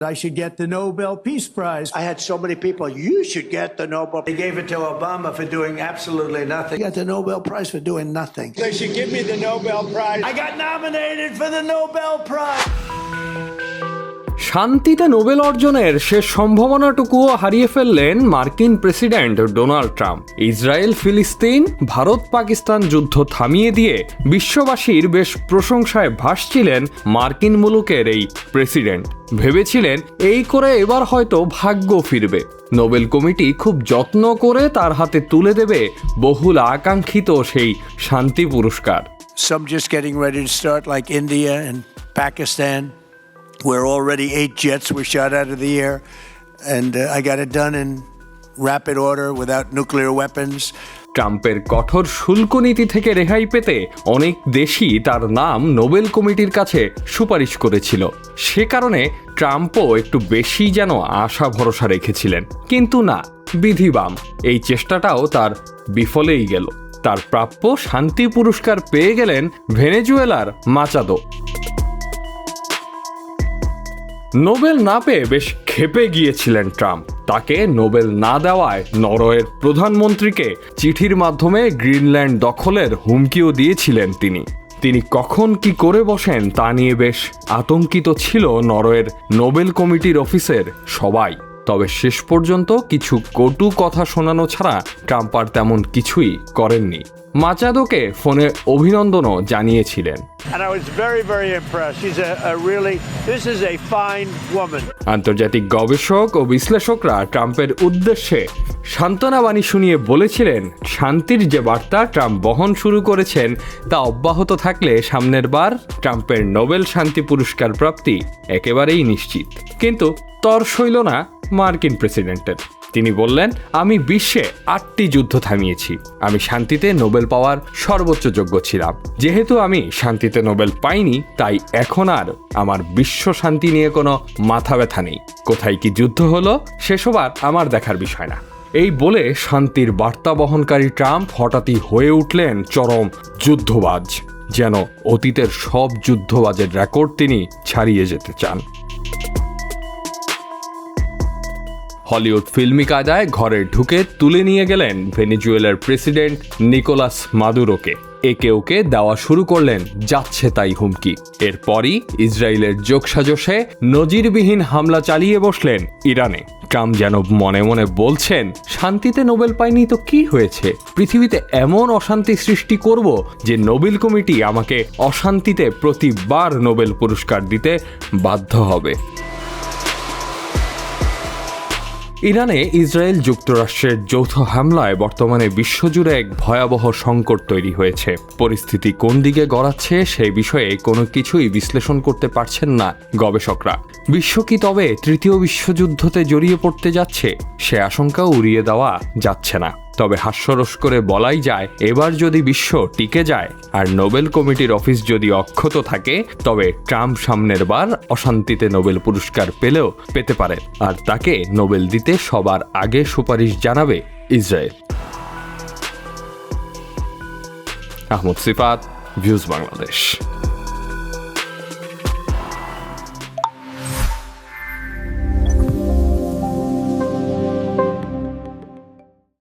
I should get the Nobel Peace Prize. I had so many people, you should get the Nobel. They gave it to Obama for doing absolutely nothing. I got the Nobel Prize for doing nothing. They should give me the Nobel Prize. I got nominated for the Nobel Prize. শান্তিতে Nobel অর্জনের শেষ সম্ভাবনাটুকুও হারিয়ে ফেললেন মার্কিন president Donald Trump. Israel ফিলিস্তিন ভারত পাকিস্তান যুদ্ধ থামিয়ে দিয়ে বিশ্ববাসীর বেশ প্রশংসায় ভাসছিলেন মার্কিন মুলুকের এই প্রেসিডেন্ট। ভেবেছিলেন এই করে এবার হয়তো ভাগ্য ফিরবে, নোবেল কমিটি খুব যত্ন করে তার হাতে তুলে দেবে বহুল আকাঙ্ক্ষিত সেই শান্তি পুরস্কার। Some just getting ready to start, like India and Pakistan, where already 8 jets were shot out of the air, and I got it done in rapid order without nuclear weapons. ট্রাম্পের কঠোর শুল্ক নীতি থেকে রেহাই পেতে অনেক দেশই তার নাম নোবেল কমিটির কাছে সুপারিশ করেছিল। সে কারণে ট্রাম্পও একটু বেশি যেন আশা ভরসা রেখেছিলেন, কিন্তু না, বিধিবাম এই চেষ্টাটাও তার বিফলেই গেল। তার প্রাপ্য শান্তি পুরস্কার পেয়ে গেলেন ভেনেজুয়েলার মাচাদো। নোবেল না পেয়ে বেশ ক্ষেপে গিয়েছিলেন ট্রাম্প। তাকে নোবেল না দেওয়ায় নরওয়ের প্রধানমন্ত্রীকে চিঠির মাধ্যমে গ্রিনল্যান্ড দখলের হুমকিও দিয়েছিলেন তিনি কখন কি করে বসেন তা নিয়ে বেশ আতঙ্কিত ছিল নরওয়ের নোবেল কমিটির অফিসের সবাই। তবে শেষ পর্যন্ত কিছু কটু কথা শোনানো ছাড়া ট্রাম্প আর তেমন কিছুই করেননি। মাচাদোকে ফোনে অভিনন্দনও জানিয়েছিলেন। আন্তর্জাতিক গবেষক ও বিশ্লেষকরা ট্রাম্পের উদ্দেশ্যে সান্ত্বনাবাণী শুনিয়ে বলেছিলেন, শান্তির যে বার্তা ট্রাম্প বহন শুরু করেছেন তা অব্যাহত থাকলে সামনের বার ট্রাম্পের নোবেল শান্তি পুরস্কার প্রাপ্তি একেবারেই নিশ্চিত। কিন্তু তর সইল না মার্কিন প্রেসিডেন্টের। তিনি বললেন, আমি বিশ্বে 8টি যুদ্ধ থামিয়েছি, আমি শান্তিতে নোবেল পাওয়ার সর্বোচ্চ যোগ্য ছিলাম। যেহেতু আমি শান্তিতে নোবেল পাইনি, তাই এখন আর আমার বিশ্ব শান্তি নিয়ে কোনো মাথা ব্যথা নেই। কোথায় কি যুদ্ধ হলো সেসব আর আমার দেখার বিষয় না। এই বলে শান্তির বার্তা বহনকারী ট্রাম্প হঠাৎই হয়ে উঠলেন চরম যুদ্ধবাজ, যেন অতীতের সব যুদ্ধবাজের রেকর্ড তিনি ছাড়িয়ে যেতে চান। হলিউড ফিল্মি কায়দায় ঘরে ঢুকে তুলে নিয়ে গেলেন ভেনেজুয়েলার প্রেসিডেন্ট নিকোলাস মাদুরোকে। একে ওকে দেওয়া শুরু করলেন যাচ্ছে তাই হুমকি। এরপরই ইসরায়েলের যোগসাজশে নজিরবিহীন হামলা চালিয়ে বসলেন ইরানে। ট্রাম্প যেন মনে মনে বলছেন, শান্তিতে নোবেল পাইনি তো কি হয়েছে, পৃথিবীতে এমন অশান্তি সৃষ্টি করব যে নোবেল কমিটি আমাকে অশান্তিতে প্রতিবার নোবেল পুরস্কার দিতে বাধ্য হবে। ইরানে ইসরায়েল যুক্তরাষ্ট্রের যৌথ হামলায় বর্তমানে বিশ্বজুড়ে এক ভয়াবহ সংকট তৈরি হয়েছে। পরিস্থিতি কোন দিকে গড়াচ্ছে সেই বিষয়ে কোনো কিছুই বিশ্লেষণ করতে পারছেন না গবেষকরা। বিশ্ব কি তবে তৃতীয় বিশ্বযুদ্ধতে জড়িয়ে পড়তে যাচ্ছে, সে আশঙ্কাও উড়িয়ে দেওয়া যাচ্ছে না। তবে হাস্যরস করে বলাই যায়, এবার যদি বিশ্ব টিকে যায় আর নোবেল কমিটির অফিস যদি অক্ষত থাকে, তবে ট্রাম্প সামনের বার অশান্তিতে নোবেল পুরস্কার পেতে পারে, আর তাকে নোবেল দিতে সবার আগে সুপারিশ জানাবে ইসরায়েল। আহমদ সিফাত, ভিউজ বাংলাদেশ।